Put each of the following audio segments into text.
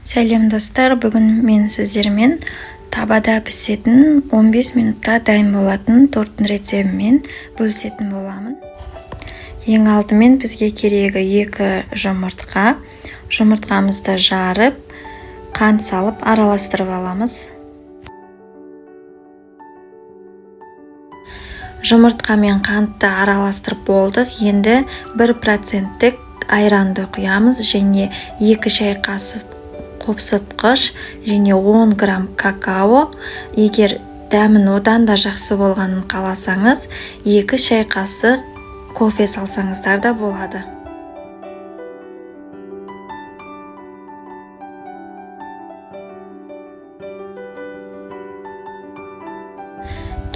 Сәлем достар, бүгін мен сіздермен табада пісетін 15 минутта дайын болатын торттың рецебімен бөлісетін боламын. Ең алдымен бізге керегі 2 жұмыртқа. Жұмыртқамызды жарып, қант салып араластырып аламыз. Жұмыртқа мен қантты араластырып болдық. Енді 1% айранды құямыз және 2 шай қасық қопсытқыш және 10 грамм какао. Егер дәмін одан да жақсы болғанын қаласаңыз, 2 шай қасық кофе салсаңыздар да болады.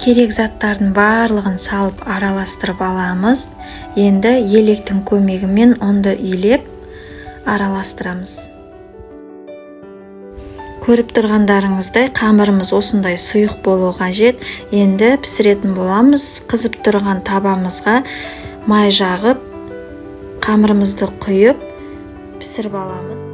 Керек заттардың барлығын салып араластырып аламыз. Енді електің көмегімен онды илеп араластырамыз. Көріп тұрғандарыңыздай қамырымыз осындай сұйық болу қажет. Енді пісіретін боламыз. Қызып тұрған табамызға май жағып, қамырымызды құйып пісіріп аламыз.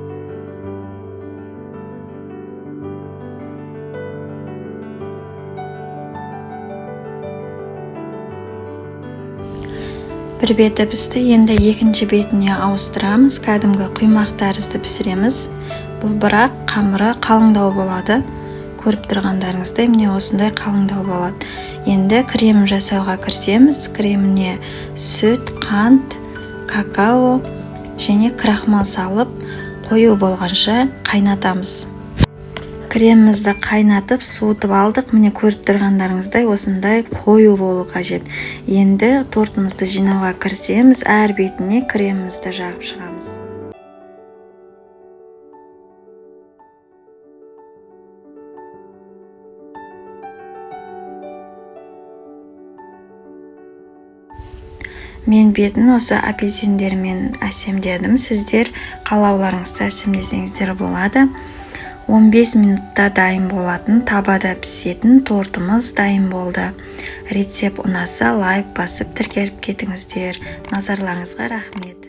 Бір беті пісті, енді екінші бетіне ауыстырамыз. Кәдімгі құймақ тәрізді пісіреміз. Бұл бірақ қамыры қалыңдау болады. Көріп тұрғандарыңыздай міне осындай қалыңдау болады. Енді крем жасауға кірісеміз. Креміне сүт, қант, какао және крахмал салып, қою болғанша қайнатамыз. Кремімізді қайнатып, суытып алдық. Міне көріп тұрғандарыңыздай осындай қою болу қажет. Енді тортымызды жинауға кірісеміз. Әр бетіне кремімізді жағып шығамыз. Мен бетін осы апельсиндермен әсемдедім. Сіздер қалауларыңызды әсемдесеңіздер болады. 15 минутта дайын болатын, табада пісетін тортымыз дайын болды. Рецепт ұнаса лайк басып тіркеліп кетіңіздер. Назарларыңызға рахмет.